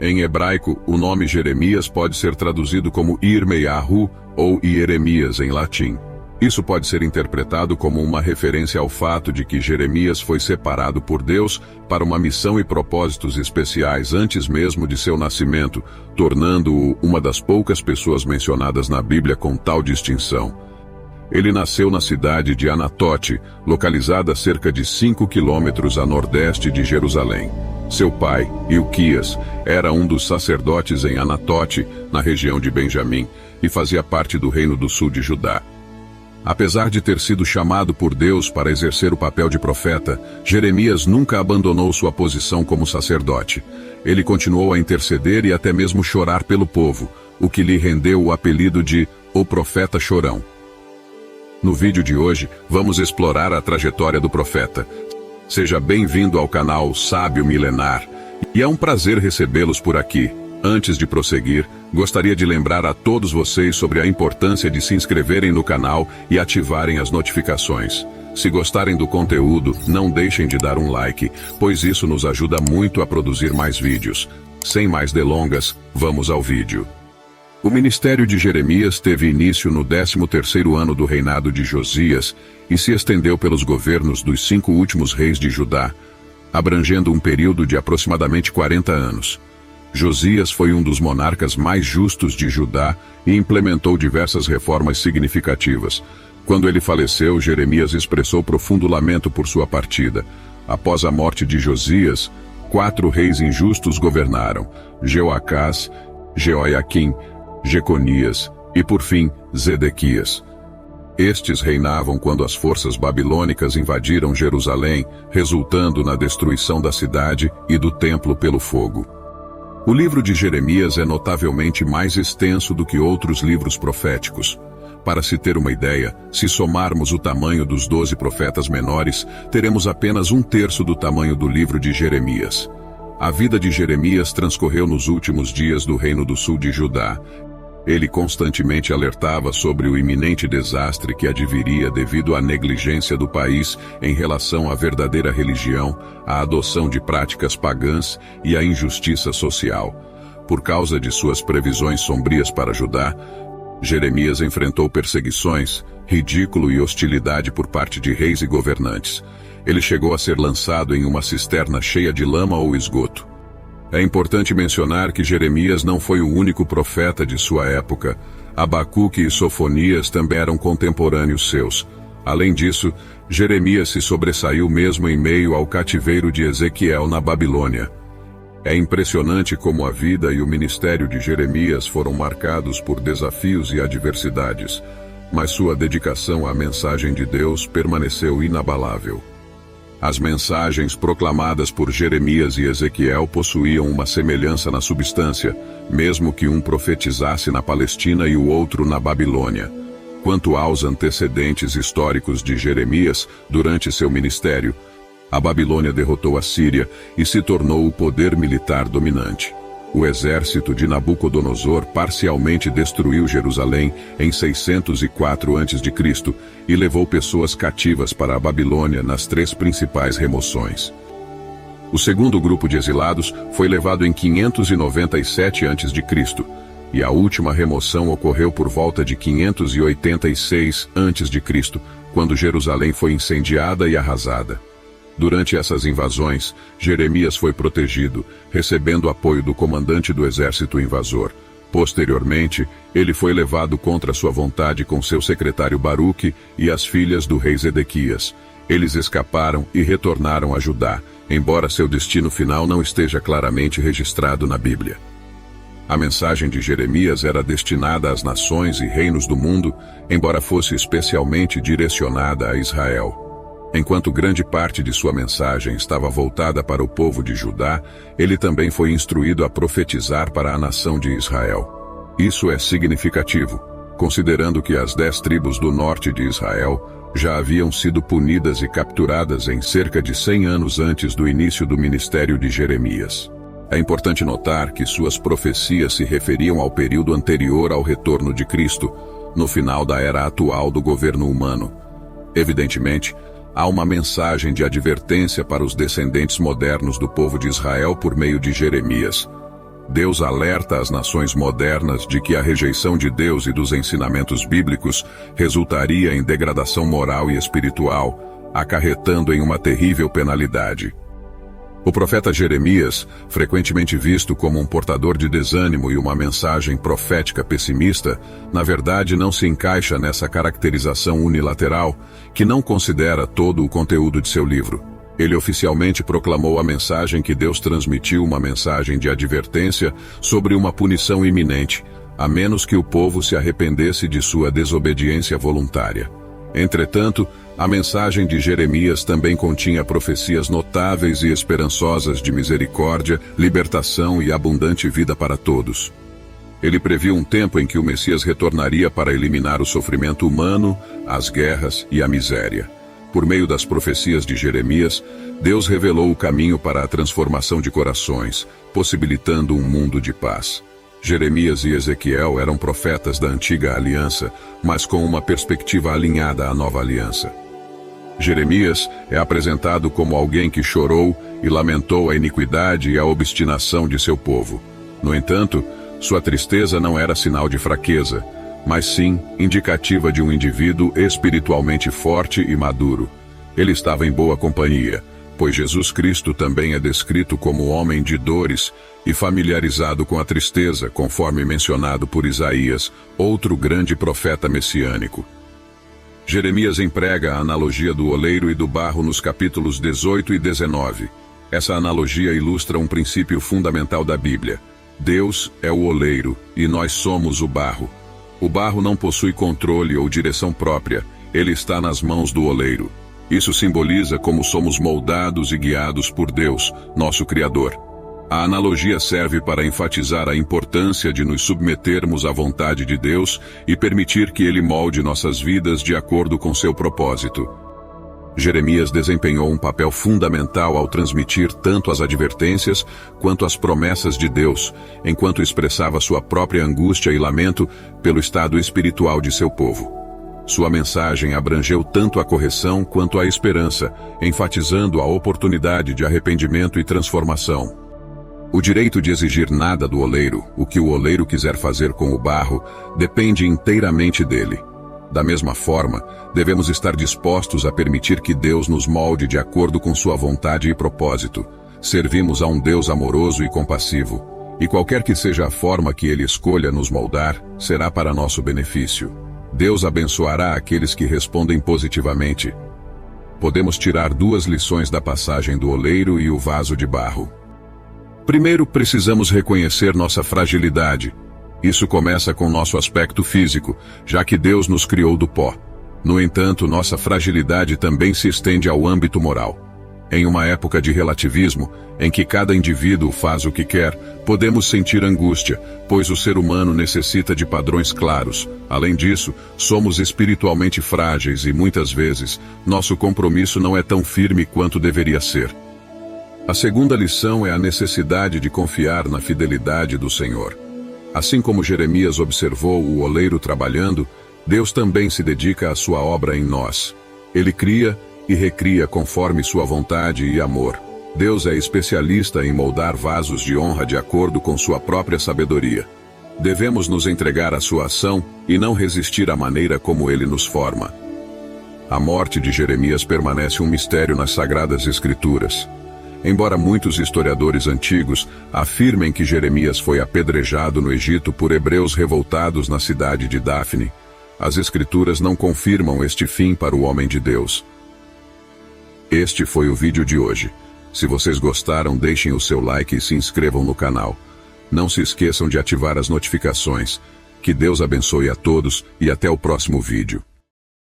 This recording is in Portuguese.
Em hebraico, o nome Jeremias pode ser traduzido como Irmeyahu ou Ieremias em latim. Isso pode ser interpretado como uma referência ao fato de que Jeremias foi separado por Deus para uma missão e propósitos especiais antes mesmo de seu nascimento, tornando-o uma das poucas pessoas mencionadas na Bíblia com tal distinção. Ele nasceu na cidade de Anatote, localizada a cerca de 5 quilômetros a nordeste de Jerusalém. Seu pai, Ilquias, era um dos sacerdotes em Anatote, na região de Benjamim, e fazia parte do reino do sul de Judá. Apesar de ter sido chamado por Deus para exercer o papel de profeta, Jeremias nunca abandonou sua posição como sacerdote. Ele continuou a interceder e até mesmo chorar pelo povo, o que lhe rendeu o apelido de O Profeta Chorão. No vídeo de hoje, vamos explorar a trajetória do profeta. Seja bem-vindo ao canal Sábio Milenar, e é um prazer recebê-los por aqui. Antes de prosseguir, gostaria de lembrar a todos vocês sobre a importância de se inscreverem no canal e ativarem as notificações. Se gostarem do conteúdo, não deixem de dar um like, pois isso nos ajuda muito a produzir mais vídeos. Sem mais delongas, vamos ao vídeo. O ministério de Jeremias teve início no 13º ano do reinado de Josias e se estendeu pelos governos dos 5 últimos reis de Judá, abrangendo um período de aproximadamente 40 anos. Josias foi um dos monarcas mais justos de Judá e implementou diversas reformas significativas. Quando ele faleceu, Jeremias expressou profundo lamento por sua partida. Após a morte de Josias, 4 reis injustos governaram: Jeoacás, Jeoiaquim, Jeconias e, por fim, Zedequias. Estes reinavam quando as forças babilônicas invadiram Jerusalém, resultando na destruição da cidade e do templo pelo fogo. O livro de Jeremias é notavelmente mais extenso do que outros livros proféticos. Para se ter uma ideia, se somarmos o tamanho dos 12 profetas menores, teremos apenas 1/3 do tamanho do livro de Jeremias. A vida de Jeremias transcorreu nos últimos dias do reino do sul de Judá. Ele constantemente alertava sobre o iminente desastre que adviria devido à negligência do país em relação à verdadeira religião, à adoção de práticas pagãs e à injustiça social. Por causa de suas previsões sombrias para Judá, Jeremias enfrentou perseguições, ridículo e hostilidade por parte de reis e governantes. Ele chegou a ser lançado em uma cisterna cheia de lama ou esgoto. É importante mencionar que Jeremias não foi o único profeta de sua época. Abacuque e Sofonias também eram contemporâneos seus. Além disso, Jeremias se sobressaiu mesmo em meio ao cativeiro de Ezequiel na Babilônia. É impressionante como a vida e o ministério de Jeremias foram marcados por desafios e adversidades, mas sua dedicação à mensagem de Deus permaneceu inabalável. As mensagens proclamadas por Jeremias e Ezequiel possuíam uma semelhança na substância, mesmo que um profetizasse na Palestina e o outro na Babilônia. Quanto aos antecedentes históricos de Jeremias, durante seu ministério, a Babilônia derrotou a Síria e se tornou o poder militar dominante. O exército de Nabucodonosor parcialmente destruiu Jerusalém em 604 a.C. e levou pessoas cativas para a Babilônia nas 3 principais remoções. O segundo grupo de exilados foi levado em 597 a.C., e a última remoção ocorreu por volta de 586 a.C., quando Jerusalém foi incendiada e arrasada. Durante essas invasões, Jeremias foi protegido, recebendo apoio do comandante do exército invasor. Posteriormente, ele foi levado contra sua vontade com seu secretário Baruque e as filhas do rei Zedequias. Eles escaparam e retornaram a Judá, embora seu destino final não esteja claramente registrado na Bíblia. A mensagem de Jeremias era destinada às nações e reinos do mundo, embora fosse especialmente direcionada a Israel. Enquanto grande parte de sua mensagem estava voltada para o povo de Judá, ele também foi instruído a profetizar para a nação de Israel. Isso é significativo, considerando que as 10 tribos do norte de Israel já haviam sido punidas e capturadas em cerca de 100 anos antes do início do ministério de Jeremias. É importante notar que suas profecias se referiam ao período anterior ao retorno de Cristo, no final da era atual do governo humano. Evidentemente, há uma mensagem de advertência para os descendentes modernos do povo de Israel por meio de Jeremias. Deus alerta as nações modernas de que a rejeição de Deus e dos ensinamentos bíblicos resultaria em degradação moral e espiritual, acarretando em uma terrível penalidade. O profeta Jeremias, frequentemente visto como um portador de desânimo e uma mensagem profética pessimista, na verdade não se encaixa nessa caracterização unilateral que não considera todo o conteúdo de seu livro. Ele oficialmente proclamou a mensagem que Deus transmitiu, uma mensagem de advertência sobre uma punição iminente, a menos que o povo se arrependesse de sua desobediência voluntária. Entretanto, a mensagem de Jeremias também continha profecias notáveis e esperançosas de misericórdia, libertação e abundante vida para todos. Ele previu um tempo em que o Messias retornaria para eliminar o sofrimento humano, as guerras e a miséria. Por meio das profecias de Jeremias, Deus revelou o caminho para a transformação de corações, possibilitando um mundo de paz. Jeremias e Ezequiel eram profetas da antiga aliança, mas com uma perspectiva alinhada à nova aliança. Jeremias é apresentado como alguém que chorou e lamentou a iniquidade e a obstinação de seu povo. No entanto, sua tristeza não era sinal de fraqueza, mas sim indicativa de um indivíduo espiritualmente forte e maduro. Ele estava em boa companhia, pois Jesus Cristo também é descrito como homem de dores e familiarizado com a tristeza, conforme mencionado por Isaías, outro grande profeta messiânico. Jeremias emprega a analogia do oleiro e do barro nos capítulos 18 e 19. Essa analogia ilustra um princípio fundamental da Bíblia. Deus é o oleiro e nós somos o barro. O barro não possui controle ou direção própria, ele está nas mãos do oleiro. Isso simboliza como somos moldados e guiados por Deus, nosso Criador. A analogia serve para enfatizar a importância de nos submetermos à vontade de Deus e permitir que Ele molde nossas vidas de acordo com seu propósito. Jeremias desempenhou um papel fundamental ao transmitir tanto as advertências quanto as promessas de Deus, enquanto expressava sua própria angústia e lamento pelo estado espiritual de seu povo. Sua mensagem abrangeu tanto a correção quanto a esperança, enfatizando a oportunidade de arrependimento e transformação. O direito de exigir nada do oleiro, o que o oleiro quiser fazer com o barro, depende inteiramente dele. Da mesma forma, devemos estar dispostos a permitir que Deus nos molde de acordo com sua vontade e propósito. Servimos a um Deus amoroso e compassivo, e qualquer que seja a forma que Ele escolha nos moldar, será para nosso benefício. Deus abençoará aqueles que respondem positivamente. Podemos tirar duas lições da passagem do oleiro e o vaso de barro. Primeiro, precisamos reconhecer nossa fragilidade. Isso começa com nosso aspecto físico, já que Deus nos criou do pó. No entanto, nossa fragilidade também se estende ao âmbito moral. Em uma época de relativismo, em que cada indivíduo faz o que quer, podemos sentir angústia, pois o ser humano necessita de padrões claros. Além disso, somos espiritualmente frágeis e, muitas vezes, nosso compromisso não é tão firme quanto deveria ser. A segunda lição é a necessidade de confiar na fidelidade do Senhor. Assim como Jeremias observou o oleiro trabalhando, Deus também se dedica à sua obra em nós. Ele cria e recria conforme sua vontade e amor. Deus é especialista em moldar vasos de honra de acordo com sua própria sabedoria. Devemos nos entregar à sua ação e não resistir à maneira como ele nos forma. A morte de Jeremias permanece um mistério nas Sagradas Escrituras. Embora muitos historiadores antigos afirmem que Jeremias foi apedrejado no Egito por hebreus revoltados na cidade de Dafne, as Escrituras não confirmam este fim para o homem de Deus. Este foi o vídeo de hoje. Se vocês gostaram, deixem o seu like e se inscrevam no canal. Não se esqueçam de ativar as notificações. Que Deus abençoe a todos e até o próximo vídeo.